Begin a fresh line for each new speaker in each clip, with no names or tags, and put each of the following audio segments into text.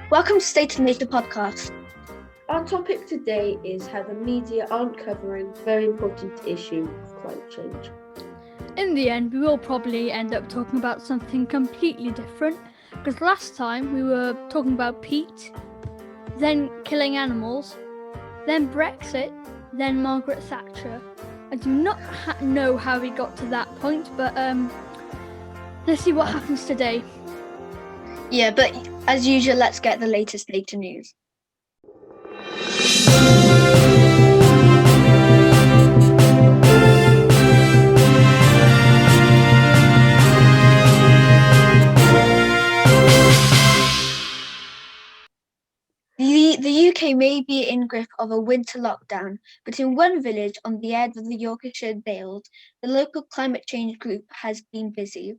Welcome to State of Nature podcast.
Our topic today is how the media aren't covering the very important issue of climate change.
In the end, we will probably end up talking about something completely different, because last time we were talking about peat, then killing animals, then Brexit, then Margaret Thatcher. I do not know how we got to that point, but let's see what happens today.
Yeah, but as usual, let's get the latest nature news. The UK may be in grip of a winter lockdown, but in one village on the edge of the Yorkshire Dales, the local climate change group has been busy.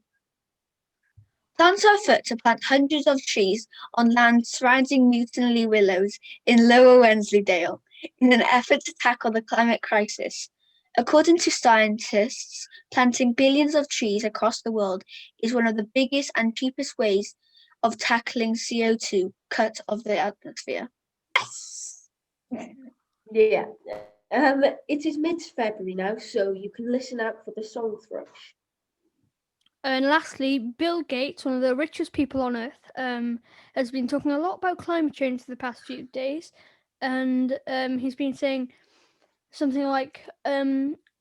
Plans are afoot to plant hundreds of trees on land surrounding Newtonley Willows in Lower Wensleydale in an effort to tackle the climate crisis. According to scientists, planting billions of trees across the world is one of the biggest and cheapest ways of tackling CO2 cut of the atmosphere.
Yeah. It is mid-February now, so you can listen out for the song thrush.
And lastly, Bill Gates, one of the richest people on earth, has been talking a lot about climate change for the past few days, and he's been saying something like,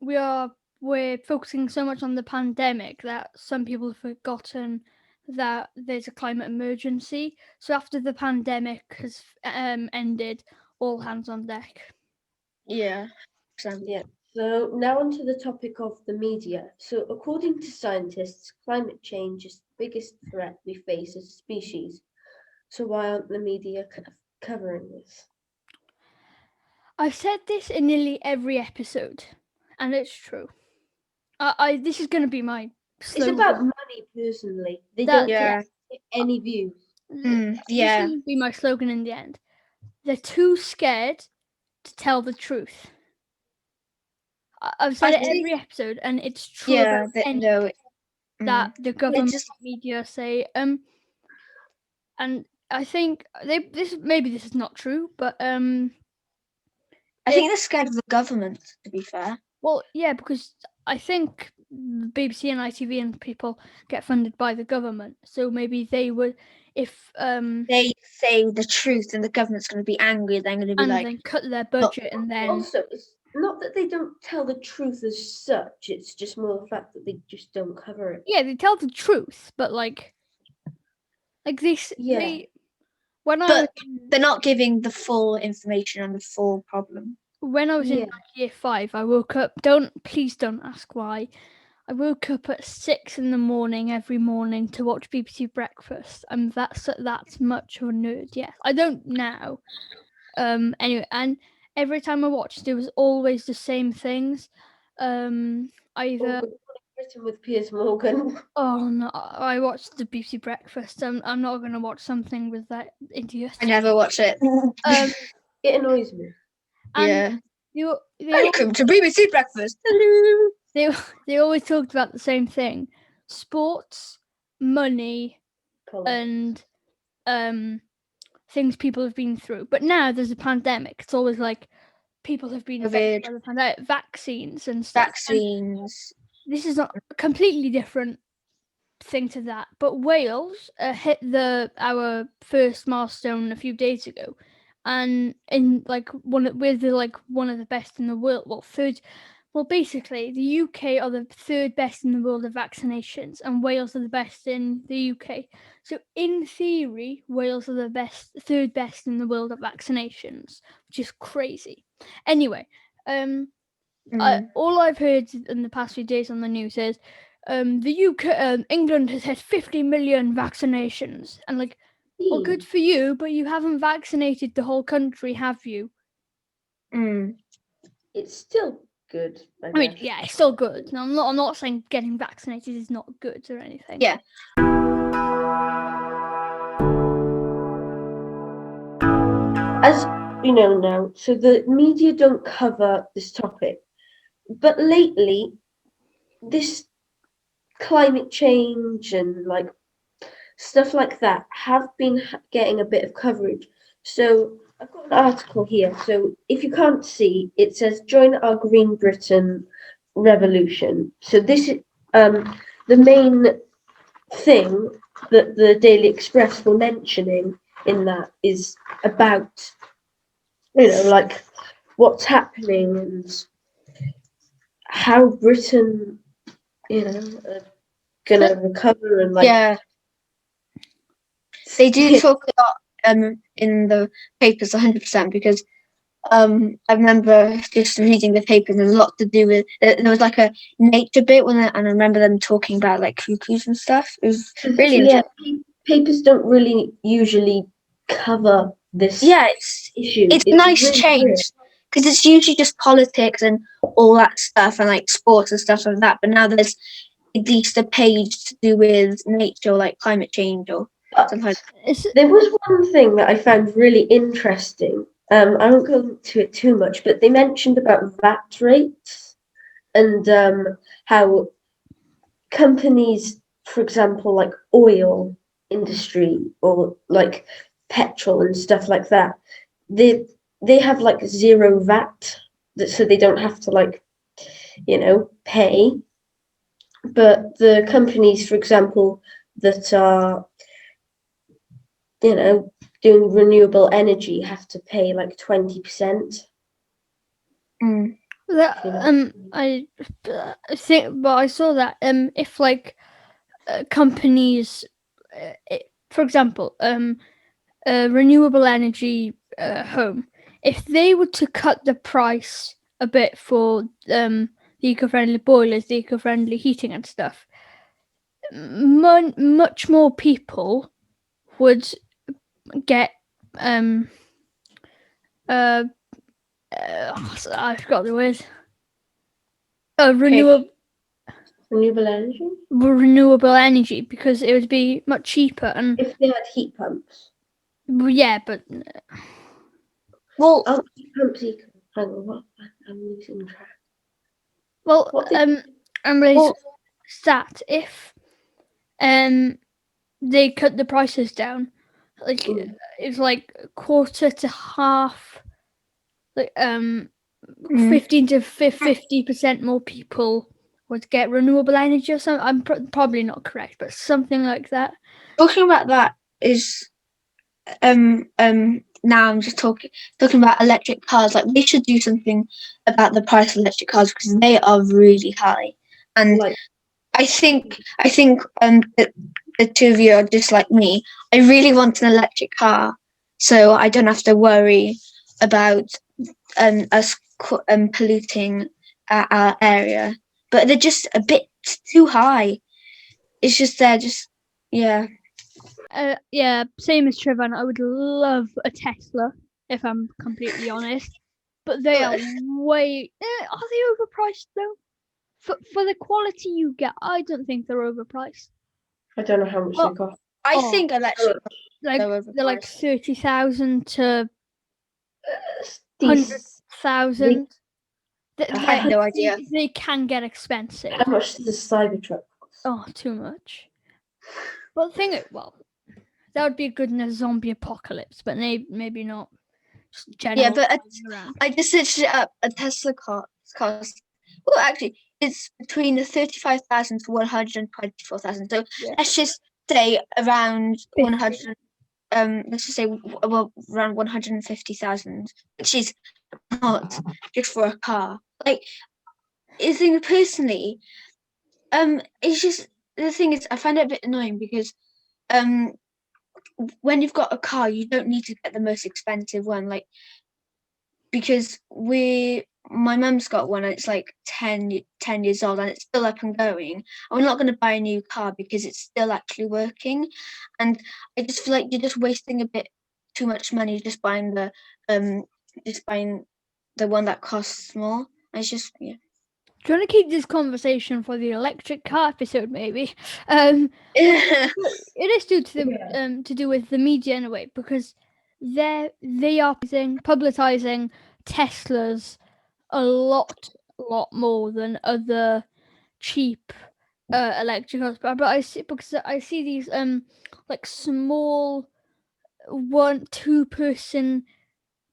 we're focusing so much on the pandemic that some people have forgotten that there's a climate emergency. So after the pandemic has ended, all hands on deck.
Yeah.
Yeah. So now onto the topic of the media. So according to scientists, climate change is the biggest threat we face as a species. So why aren't the media covering this?
I've said this in nearly every episode, and it's true. This is going to be my slogan.
It's about money, personally. They don't get any views.
This will be my slogan in the end. They're too scared to tell the truth. I've said it every episode, and it's true about anything that the government media say. And I think this is not true, but
I think they're scared of the government, to be fair.
Well, yeah, because I think BBC and ITV and people get funded by the government, so maybe they would, if
they say the truth and the government's going to be angry, they're going to be
and then cut their budget, and then
also it's not that they don't tell the truth as such. It's just more the fact that they just don't cover it.
Yeah, they tell the truth, but like this,
but they're not giving the full information on the full problem.
When I was in year 5, I woke up. Please don't ask why. I woke up at 6 a.m. every morning to watch BBC Breakfast, and that's much of a nerd. Yes, I don't now. Anyway, and every time I watched, it was always the same things. Either
Britain with Piers Morgan.
Oh no, I watched the BBC Breakfast. I'm not going to watch something with that idiot.
I never watch it.
It annoys me.
And
welcome to BBC Breakfast. Hello.
They always talked about the same thing: sports, money, and things people have been through. But now there's a pandemic. It's always like people have been affected by the pandemic, vaccines and stuff.
Vaccines.
And this is not a completely different thing to that. But Wales hit our first milestone a few days ago, and in one of the best in the world. Well, third. Well, basically, the UK are the third best in the world of vaccinations, and Wales are the best in the UK. So, in theory, Wales are the third best in the world of vaccinations, which is crazy. Anyway, all I've heard in the past few days on the news is the UK, England has had 50 million vaccinations, and well, good for you, but you haven't vaccinated the whole country, have you?
It's still good.
I mean, yeah, it's still good. No, I'm not saying getting vaccinated is not good or anything.
Yeah.
As you know now, so the media don't cover this topic, but lately, this climate change and stuff like that have been getting a bit of coverage. So I've got an article here. So if you can't see, it says join our Green Britain revolution. So this is the main thing that the Daily Express were mentioning in that is about, like what's happening and how Britain, are gonna recover and like
Yeah, they do talk a lot in the papers 100% because I remember just reading the papers. There's a lot to do with. There was like a nature bit and I remember them talking about like cuckoos and stuff. It was really
yeah,
interesting.
papers don't really usually cover this
Yeah,
issue.
it's a
It's
nice
really
change
weird.
because it's usually just politics and all that stuff and like sports and stuff like that. But now there's at least a page to do with nature or like climate change or
But
something like
there was one thing that I found really interesting. I won't go into it too much, but they mentioned about VAT rates and how companies, for example, like oil industry or like petrol and stuff like that, they have like zero VAT, so they don't have to like pay. But the companies, for example, that are doing renewable energy have to pay like 20%.
Mm.
That, I think, but I saw that if like companies, for example, renewable energy home, if they were to cut the price a bit for the eco-friendly boilers, the eco-friendly heating and stuff, much more people would get I forgot the word.
Renewable energy.
Renewable energy because it would be much cheaper and
If they had heat pumps.
yeah, but
Well,
Heat pumps. Hang on, what? I'm losing track.
well,
What did-
I'm really
well,
stat if they cut the prices down, like it's like quarter to half, like 15 to 50% more people would get renewable energy or something. I'm probably not correct, but something like that.
talking about that is now I'm just talking about electric cars. Like we should do something about the price of electric cars because they are really high. And
like
I think the two of you are just like me. I really want an electric car so I don't have to worry about us polluting our area. But they're just a bit too high. It's just yeah.
Yeah, same as Trevor. I would love a Tesla if I'm completely honest, but they are way. Are they overpriced though? For the quality you get, I don't think they're overpriced.
I don't know how much
Well,
they cost.
I think electric
Like they're like
overpriced.
30,000 to
These
100,000.
I have no idea.
They can get expensive.
How much does the Cybertruck cost?
Oh, too much. But the thing is, well, that would be good in a zombie apocalypse, but maybe not. Just general
Yeah, but
around.
I just searched it up. A Tesla cost. Well, actually, it's between 35,000 to 124,000. So
Yeah.
let's just say around
50.
100. Let's just say around 150,000, which is not just for a car. Like, I think personally, it's just the thing is I find it a bit annoying because when you've got a car, you don't need to get the most expensive one. Like, because my mum's got one and it's like 10 years old and it's still up and going, and we're not going to buy a new car because it's still actually working. And I just feel like you're just wasting a bit too much money just buying the one that costs more. And it's just
Do you want to keep this conversation for the electric car episode, maybe? It is due to the to do with the media in a way because they are publicizing Teslas a lot more than other cheap electric cars, but I see because I see these like small 1-2 person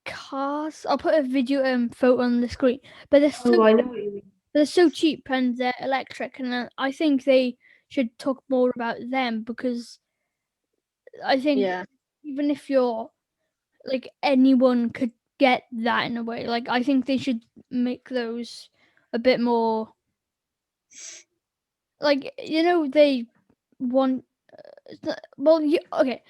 cars. I'll put a video photo on the screen, but
Oh, I know what you mean.
they're so cheap and they're electric, and I think they should talk more about them because I think
Yeah.
even if you're like anyone could get that in a way. Like I think they should make those a bit more like they want okay.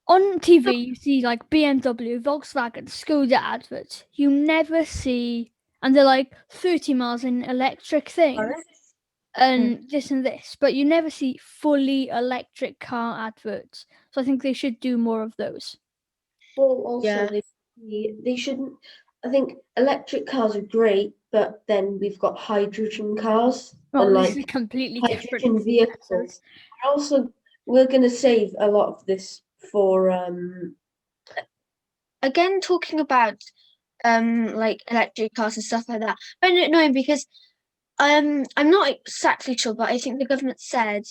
On TV, you see like BMW, Volkswagen, Skoda adverts. You never see, and they're like 30 miles in electric things and this and this, but you never see fully electric car adverts. So I think they should do more of those.
Well, also
Yeah.
they shouldn't. I think electric cars are great, but then we've got hydrogen cars
Oh,
and
this is
like
completely
hydrogen
different.
vehicles. We're going to save a lot of this for
Again, talking about like electric cars and stuff like that. I don't know because I'm not exactly sure, but I think the government said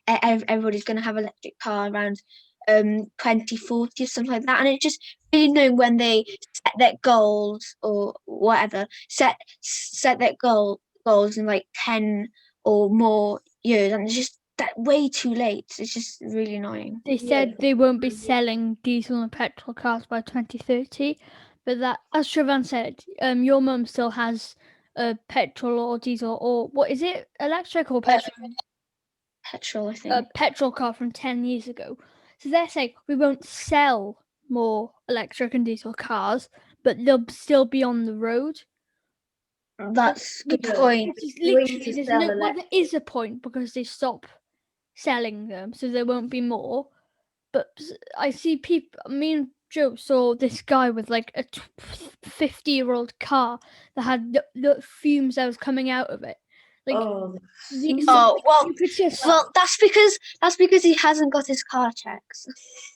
everybody's going to have electric car around 2040 or something like that, and it's just really knowing when they set their goals or whatever set their goals in like 10 or more years, and it's just that way too late. It's just really annoying.
They said they won't be selling diesel and petrol cars by 2030, but that, as Siobhan said, your mum still has a petrol or diesel or what is it, electric or petrol?
Petrol, I
A
think.
petrol car from 10 years ago. So they're saying we won't sell more electric and diesel cars, but they'll still be on the road.
That's a good
Yeah.
point.
Which is
going
literally
to
there's
sell
no well, there is a point because they stop selling them, so there won't be more. But I see people. Me and Joe saw this guy with like a 50-year-old car that had the fumes that was coming out of it. Like
oh,
Oh well,
you could just
well that's because he hasn't got his car checks.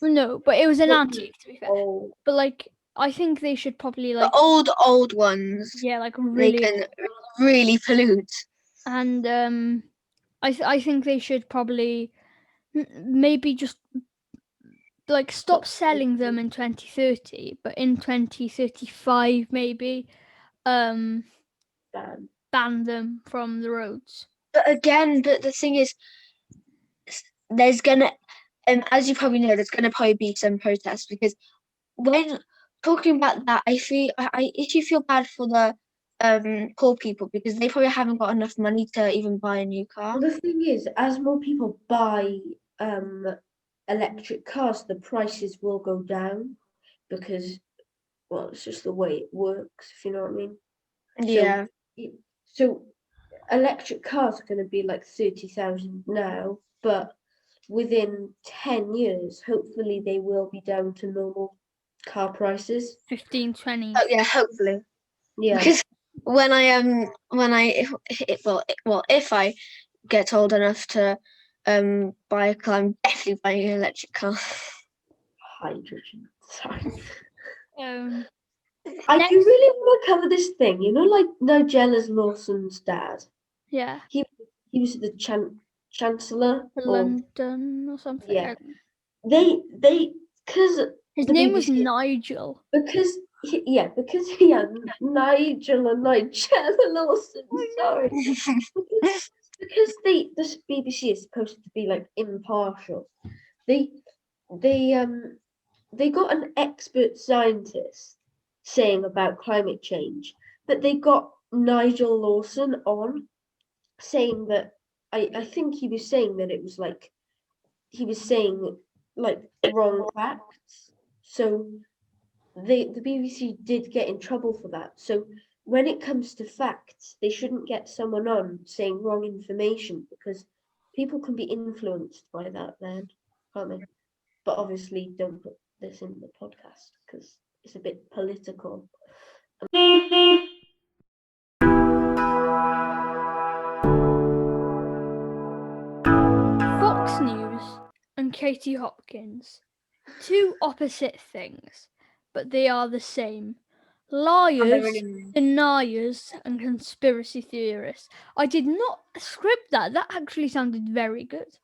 no, but it was an
But-
antique to be fair.
oh,
But like I think they should probably
The
like
old ones,
yeah, like
they
really
can really pollute.
and I think they should probably maybe just like stop selling them in 2030, but in 2035 maybe um
damn.
ban them from the roads.
But again, but the thing is, there's gonna, as you probably know, there's gonna probably be some protests because when talking about that, I actually feel bad for the poor people because they probably haven't got enough money to even buy a new car.
Well, the thing is, as more people buy electric cars, the prices will go down because, well, it's just the way it works, if you know what I mean.
Yeah.
So electric cars are going to be like 30,000 now, but within 10 years, hopefully they will be down to normal car prices.
15, 20.
Oh yeah, hopefully.
Yeah.
Because when if I get old enough to buy a car, I'm definitely buying an electric car.
Hydrogen. Sorry. I
Next-
do really want to cover this thing. You know, like Nigella's Lawson's dad.
Yeah,
He was the chancellor. Or,
London or something.
yeah. They because
His
the
name was
BBC
Nigel.
because Nigel and Nigella Lawson. Sorry. because this BBC is supposed to be like impartial. They got an expert scientist saying about climate change, but they got Nigel Lawson on saying that I think he was saying that it was like he was saying like wrong facts. So the BBC did get in trouble for that. So when it comes to facts, they shouldn't get someone on saying wrong information because people can be influenced by that then, can't they? But obviously don't put this in the podcast because it's a bit political.
Fox News and Katie Hopkins. Two opposite things, but they are the same. liars,
really annoying.
deniers, and conspiracy theorists. I did not script that. That actually sounded very good.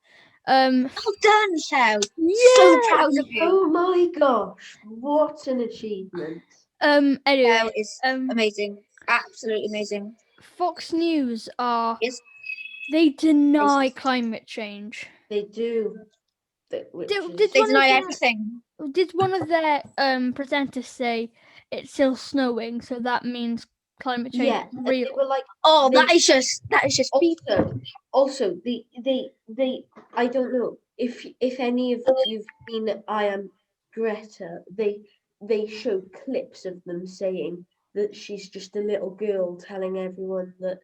Well done, Shell. So
Yeah.
proud of you.
Oh my gosh, what an achievement.
Anyway,
Shell is amazing. Absolutely amazing.
Fox News
Yes.
they deny climate change.
They do. Which
Did
is,
They
one of
deny
their-
everything.
Did one of their presenters say it's still snowing, so that means climate change
yeah,
is
and they
real?
were like,
Oh,
They-
that is just people.
also they I don't know if any of you've seen I Am Greta. They showed clips of them saying that she's just a little girl telling everyone that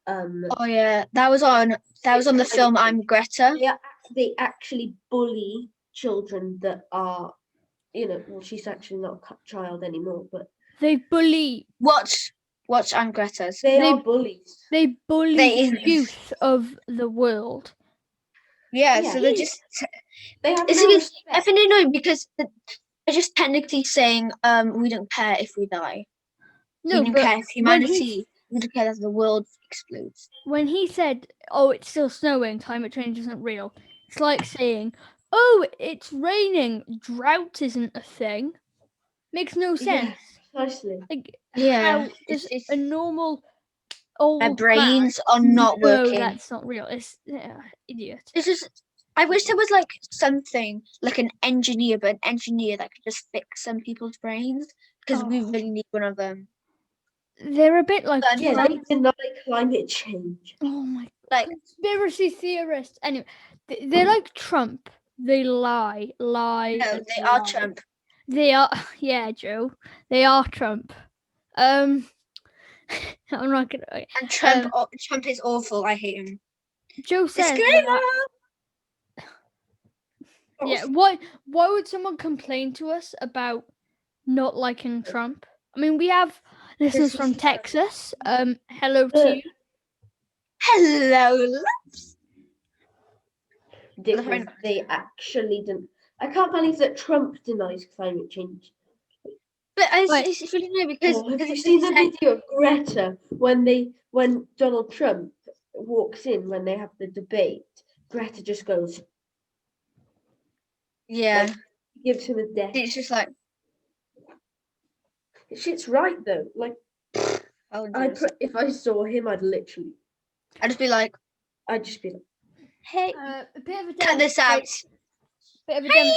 Oh yeah, that was on the film I'm Greta.
they actually bully children that are, well, she's actually not a child anymore, but
They bully
Watch I'm Greta's.
they
They-
are bullies.
they bully
They-
the youth of the world.
Yeah,
Yeah.
so they're just
They have
it's
no
a bit
respect.
definitely annoying because they're just technically saying we don't care if we die.
No,
we don't
but
care if humanity. We don't care that the world explodes.
when he said, "Oh, it's still snowing, climate change isn't real," it's like saying, "Oh, it's raining, drought isn't a thing." Makes no sense.
Precisely.
Like,
Yeah,
how does
it's
a normal old
their
man
brains are not
know
working.
that's not real? It's idiot.
This is. I wish there was like something like an engineer, but an engineer that could just fix some people's brains because we
Oh.
really need one of them.
They're a bit like
But
Yeah,
Trump.
they deny climate change.
Oh my
Like
conspiracy theorists. Anyway, they're like Trump. They lie.
no,
and
they are
lie.
Trump.
They are. Yeah, Joe. They are Trump. I'm not gonna.
And Trump is awful. I hate him.
Joe says.
Disclaimer.
Yeah. Why would someone complain to us about not liking Trump? I mean, we have listeners from Texas. Hello to you.
Hello.
Because they actually didn't. I can't believe that Trump denies climate change.
But
Wait.
it's really no because
Oh, have you
it's
seen the
said-
video of Greta when Donald Trump walks in when they have the debate? Greta just goes,
yeah,
gives him a death.
it's just like
Shit's right though. Like
oh,
if I saw him, I'd
just be like,
just be like,
hey,
A bit of a
cut this out.
Bit of a demo.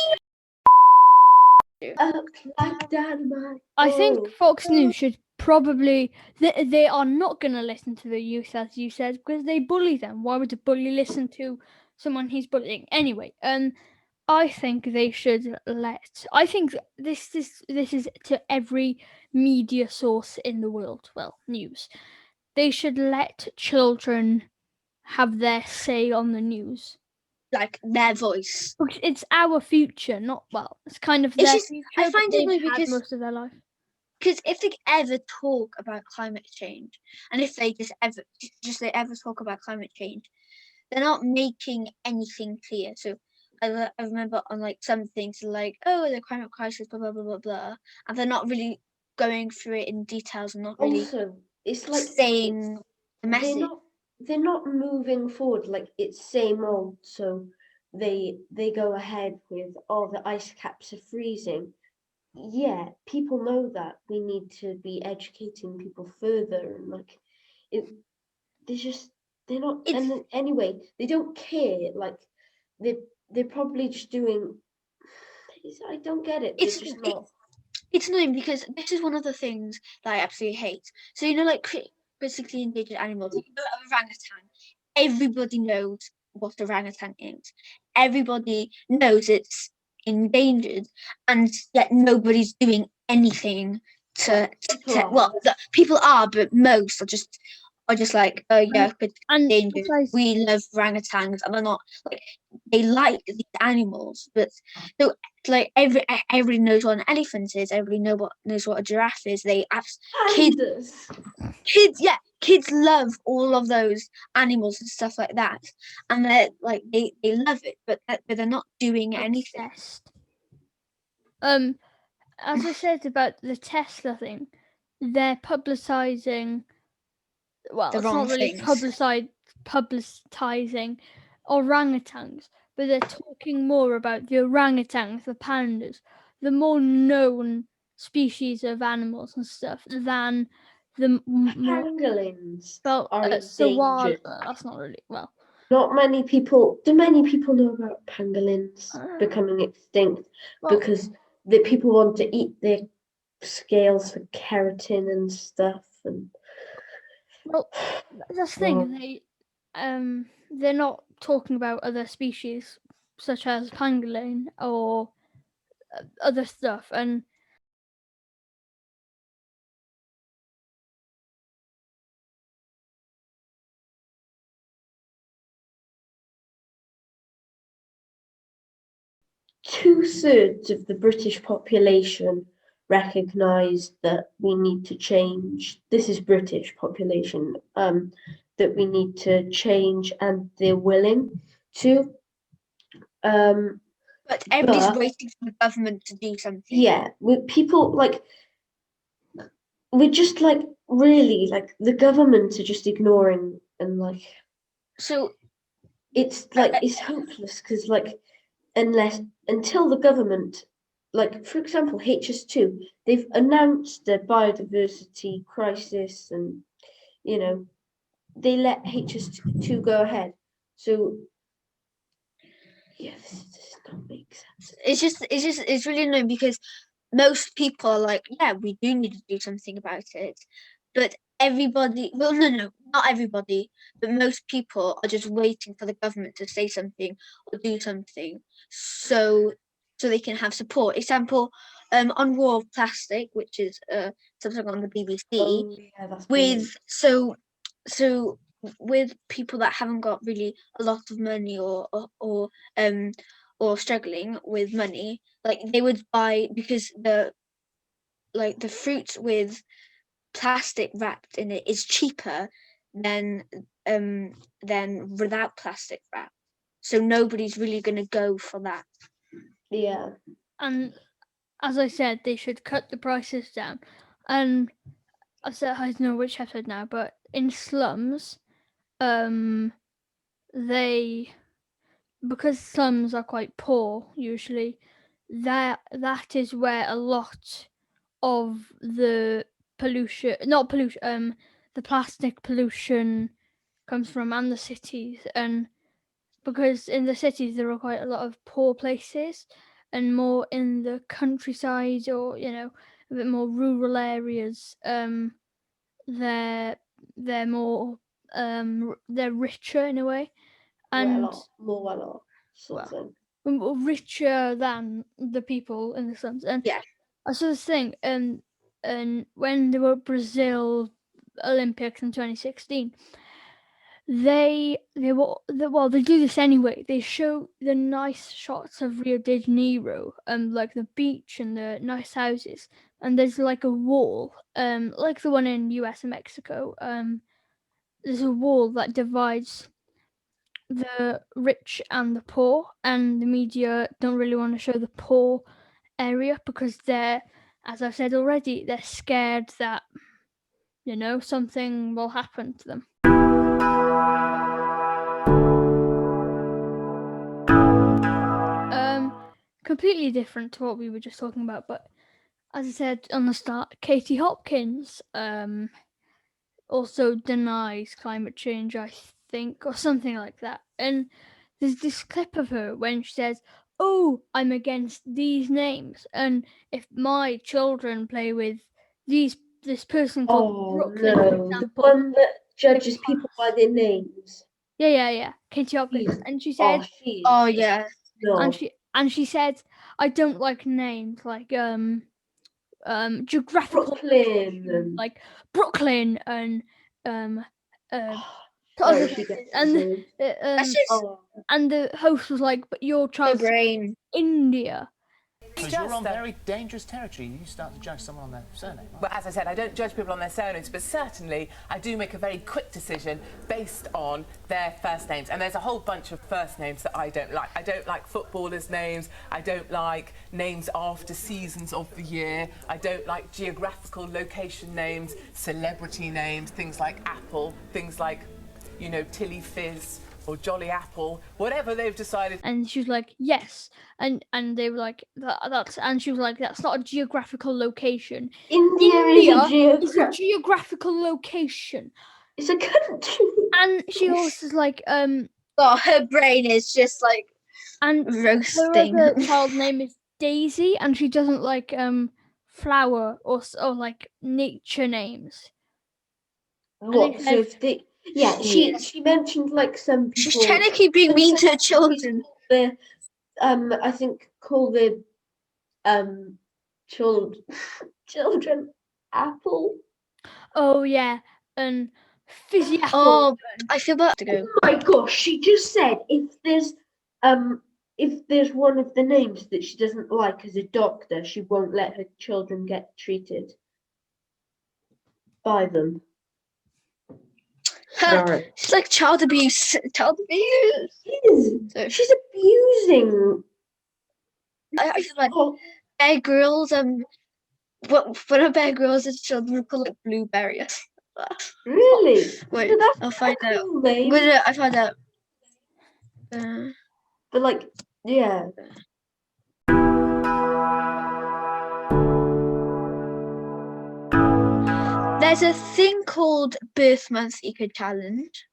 up like dynamite.
I think
Oh.
Fox News should probably they are not going to listen to the youth, as you said, because they bully them. Why would a bully listen to someone he's bullying? Anyway, I think they should let. I think this is to every media source in the world. Well, news. They should let children have their say on the news.
Like their voice.
Because it's our future, not well. It's kind of
It's
their
just-
future.
I
but
find it
they've
annoying
had
because-
most of their life.
Because if they ever talk about climate change, and if they they ever talk about climate change, they're not making anything clear. So I remember on like some things like, oh, the climate crisis, blah blah blah blah blah, and they're not really going through it in details and not really
Also, it's like
saying the
they're
message.
not moving forward. Like it's same old. So they go ahead with, oh, the ice caps are freezing. Yeah, people know that. We need to be educating people further, and like it. They're not. And then, anyway, they don't care. Like they're probably just doing. I don't get it. They're
It's-
just
it-
not.
It's annoying because this is one of the things that I absolutely hate. So like critically endangered animals, like orangutan. Everybody knows what orangutan is. Everybody knows it's endangered, and yet nobody's doing anything to. People are, but most are just like, oh yeah,
And
endangered.
guys,
We love orangutans, and they're not like they like these animals, but so like everybody knows what an elephant is. Everybody knows what a giraffe is.
Pandas.
Kids love all of those animals and stuff like that, and they're like they love it, but they're not doing anything.
obsessed. As I said about the Tesla thing, they're publicizing. Well,
The
it's
wrong
not really
things.
publicizing orangutans, but they're talking more about the orangutans, the pandas, the more known species of animals and stuff than the more.
Pangolins
Well,
are
Sawal.
endangered.
That's not really well.
Not many people. Do many people know about pangolins
Uh,
becoming extinct
Well,
because the people want to eat their scales for keratin and stuff? And
well, that's the thing. They're not talking about other species such as pangolin or other stuff, and
two-thirds of the British population recognise that we need to change. This is British population, that we need to change, and they're willing to.
But everybody's
But-
waiting for the government to do something.
Yeah, people like we're just like really like the government are just ignoring, and like
So
it's like it's hopeless because like until the government, like for example HS2, they've announced the biodiversity crisis, and you know they let HS2 go ahead. So yeah, this does not make sense.
it's really annoying because most people are like, yeah, we do need to do something about it. But everybody, well, no, not everybody, but most people are just waiting for the government to say something or do something so they can have support. Example, on War of Plastic, which is something on the BBC,
Oh yeah, that's brilliant.
so with people that haven't got really a lot of money or struggling with money, like they would buy because the fruits with plastic wrapped in it is cheaper than without plastic wrap. So nobody's really gonna go for that.
Yeah.
and as I said, they should cut the prices down. And I don't know which episode now, but in slums, they because slums are quite poor usually. That is where a lot of the pollution, not pollution, the plastic pollution comes from, and the cities. And because in the cities there are quite a lot of poor places, and more in the countryside or a bit more rural areas, they're more they're richer in a way, and
More well off,
well,
something.
richer than the people in the slums. And
Yeah.
I saw this thing, and when there were Brazil Olympics in 2016, they do this anyway. They show the nice shots of Rio de Janeiro, like the beach and the nice houses, and there's like a wall, like the one in US and Mexico. There's a wall that divides the rich and the poor, and the media don't really want to show the poor area because they're, as I've said already, they're scared that something will happen to them. Completely different to what we were just talking about, but as I said on the start, Katie Hopkins also denies climate change, I think, or something like that. And there's this clip of her when she says, "Oh, I'm against these names, and if my children play with this person called Brooklyn, for
The
example."
one that judges people by their names.
Yeah. Katie Hopkins,
Jeez.
and she said,
Oh yeah.
No.
and she said, "I don't like names like geographical
Brooklyn
locations, like Brooklyn and
Sorry, she gets
and
it.
That's just
Oh,
and the host was like, but your
her
child's
brain.
India,
Because
just
you're on
a-
very dangerous territory. You start to judge someone on their surname.
Well, as I said, I don't judge people on their surnames, but certainly I do make a very quick decision based on their first names. And there's a whole bunch of first names that I don't like. I don't like footballers' names. I don't like names after seasons of the year. I don't like geographical location names, celebrity names, things like Apple, things like, you know, Tilly Fizz or Jolly Apple, whatever they've decided.
And she was like, yes. And they were like, that's, and she was like, that's not a geographical location.
India
India
is
is a geographical location.
it's a country.
And she also was like,
Oh, her brain is just like
and her
roasting.
other child name is Daisy, and she doesn't like flower or like nature names.
What?
they
So
said-
if they, yeah, she mentioned like some people.
She's technically being mean to her children.
The I think call the children Apple.
Oh yeah, and fizzy apple.
Oh, I feel bad to go.
Oh my gosh, she just said if there's one of the names that she doesn't like as a doctor, she won't let her children get treated by them. Sorry.
It's like child abuse. Child abuse.
It is.
So,
She's abusing.
I feel like
Oh,
Bear Grylls. One of Bear Grylls' children were called like Blueberry. or something like that.
really?
Wait,
So that's
I'll find
a
out.
cool name.
Wait, I found out.
But like, yeah.
There's a thing called Birth Month Eco Challenge.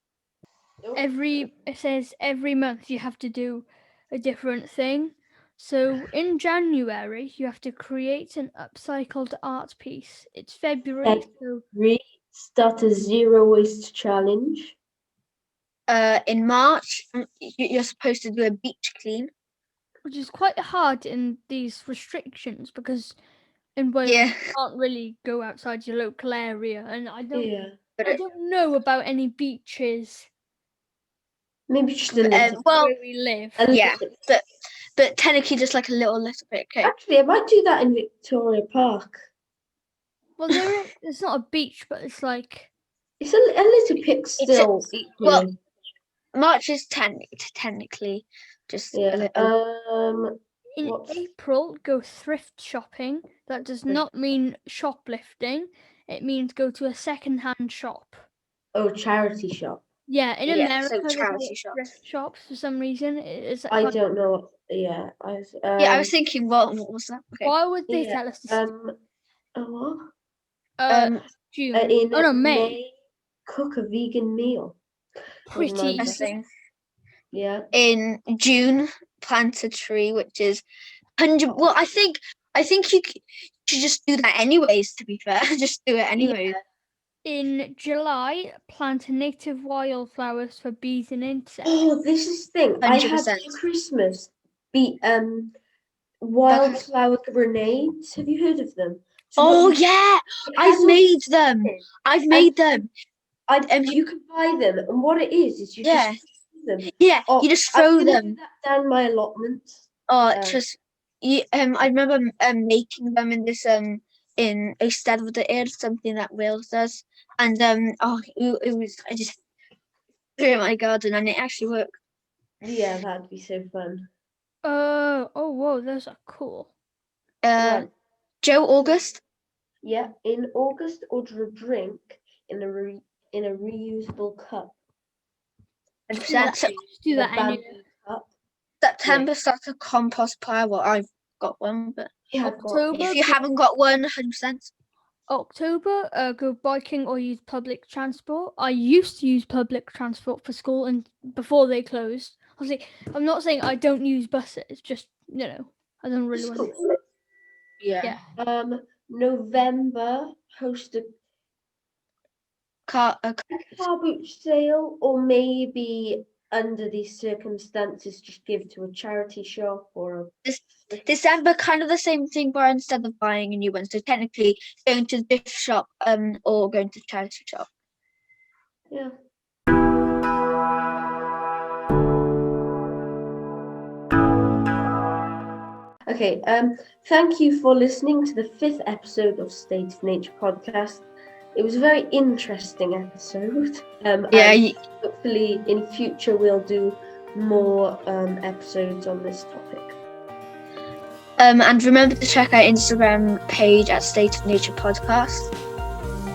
It says every month you have to do a different thing. So in January you have to create an upcycled art piece. It's February, so
Start a zero waste challenge.
In March, you're supposed to do a beach clean.
which is quite hard in these restrictions because in Wales
Yeah,
you can't really go outside your local area, and I
Yeah.
don't know about any beaches
Maybe just a little.
well,
where we live.
a
yeah.
little.
but technically just like a little bit. Okay.
Actually, I might do that in Victoria Park.
Well, it's not a beach, but it's like
It's a little bit still.
well,
equally.
March is technically just a
Yeah.
little.
in
What's-
April go thrift shopping. That does not mean shoplifting. It means go to a second-hand shop.
Oh, charity shop.
Yeah, in
Yeah,
America,
so
they call
charity
it
shops.
thrift shops for some reason. It's
I
like,
don't know. Yeah. I
was thinking, what was that? Okay.
why would they
yeah,
tell us to
what?
June?
In
Oh no, May.
cook a vegan meal.
Pretty
Never mind that.
Interesting.
Yeah.
In June, plant a tree, which is 100. Well, I think you should just do that anyways. To be fair, just do it anyway.
In July, plant native wildflowers for bees and insects.
Oh, this is the thing. I had
100%.
for Christmas wildflower grenades. Have you heard of them? So
Oh
what you-
yeah,
it
I've
has all
made them.
things.
I've made them.
You can buy them, and what it is you
Yeah.
just throw them.
Yeah,
Oh,
you just
I'm
throw
gonna do
them.
that down my allotment.
Oh,
Uh,
just you. I remember making them in this in a stead of the air, something that Wales does, and it was I just threw it in my garden and it actually worked.
Yeah, that'd be so fun.
Oh, whoa, those are cool.
Right.
Joe August.
Yeah, in August, order a drink in a reusable cup.
100%.
Just do that
The
anyway.
bamboo cup.
September starts a compost pile. Well, I've got one, but
Yeah, I've got-
October.
if you haven't got one, 100%.
October, go biking or use public transport. I used to use public transport for school and before they closed. Obviously, I'm not saying I don't use buses, just, I don't really
It's
want to.
cool.
Yeah.
November, host a
Car
car boot sale, or maybe under these circumstances, just give to a charity shop or
December, kind of the same thing, but instead of buying a new one, so technically going to the gift shop or going to the charity shop.
yeah. Okay, Okay. Thank you for listening to the 5th episode of State of Nature podcast. It was a very interesting episode.
Yeah,
and hopefully in future we'll do more episodes on this topic.
and remember to check our Instagram page at State of Nature Podcast.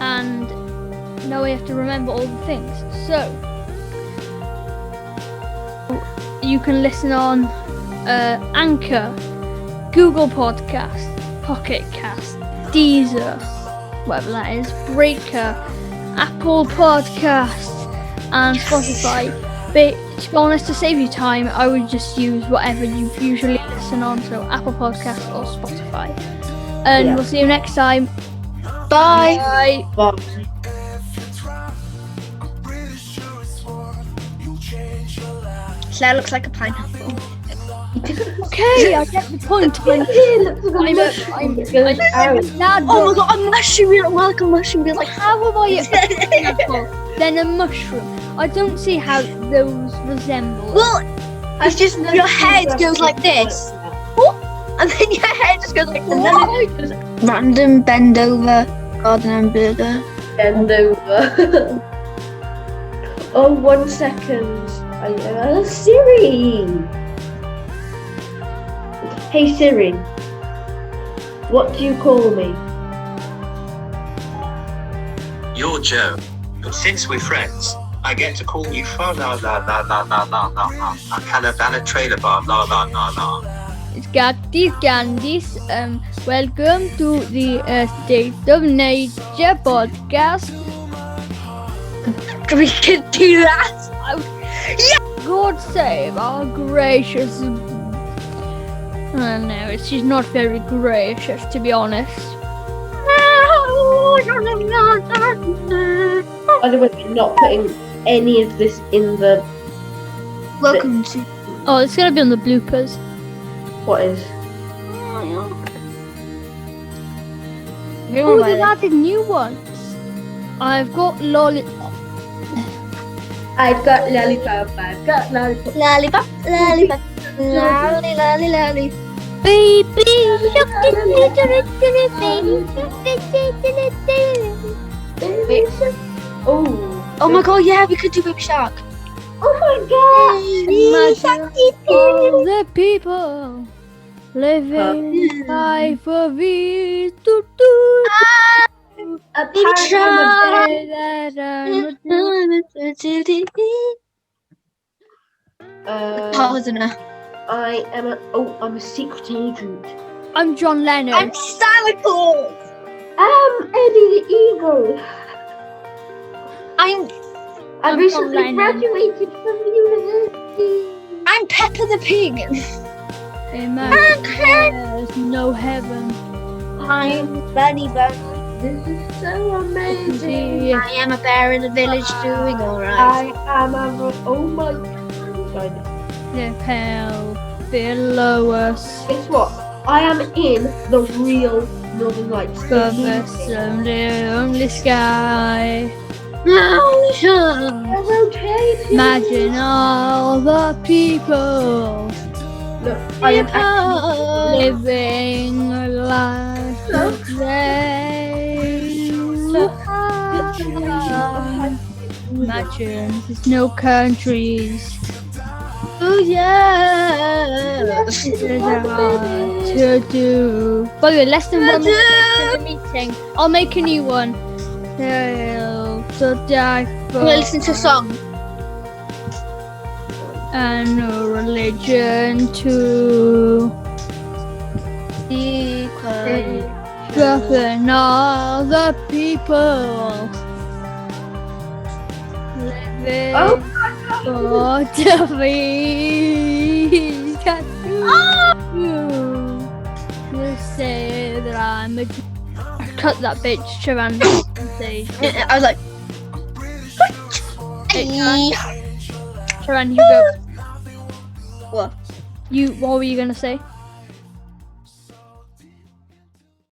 And now we have to remember all the things. So you can listen on Anchor, Google Podcast, Pocket Cast, Deezer, whatever that is, Breaker, Apple Podcasts, and Spotify. But to be honest, to save you time, I would just use whatever you usually listen on, so Apple Podcasts or Spotify. And
Yeah.
we'll see you next time.
Bye.
Bye.
Bye.
Claire looks like a pineapple.
Okay, I get the point. I'm dad.
Oh my god, a mushroom! You look more like a mushroom. You're like,
How am I a pineapple? Then a mushroom. I don't see how those resemble.
well, it's just your head goes like this, and then your head just goes like this. Random bend over garden and burger.
Bend over. Oh, 1 second. Siri. Hey Siri. What do you call me?
You're Joe. But since we're friends, I get to call you fa la la la la la la la la. A Calabana trailer bar la la la la.
It's got these candies. Welcome to the State of Nature podcast.
We can do that.
God save our gracious. No, she's not very gracious, to be honest.
By the way, we're not putting any of this in the.
Welcome to.
Oh, it's gonna be on the bloopers.
What is?
Oh, they've added new ones. I've got
I've got lollipop. I've got lollipop.
Lollipop, lollipop, lolly, lolly, lolly.
baby.
Oh.
Oh my god, yeah, we could do Baby Shark.
Oh my god.
Imagine all the people living life of ease.
A
Baby Shark. Partner.
I'm a secret agent.
I'm John Lennon.
I'm Santa Claus.
I'm Eddie the Eagle.
I'm
I
I'm
recently
John Lennon.
graduated from university.
Peppa the Pig.
Imagine there's no heaven.
I'm Bunny Bunny.
This is so amazing.
See,
I am a bear in the village doing alright.
I am a. Oh my god.
the hell below us.
Guess what? I am in the real Northern Lights.
Above us, the only sky.
They're rotating.
Imagine all the people
Look, I am actually
living a life that they have. Imagine there's no countries.
Oh yeah.
There's a lot to do. By the way, less than 1 minute to the meeting. I'll make a new one. They'll to die for.
We're listening to a song.
And no religion to
Equal.
dropping all the people living
Oh
for the peace. You say that I'm a. Cut that bitch, Sharon.
I was like,
Sharon, you go.
what?
What were you gonna say?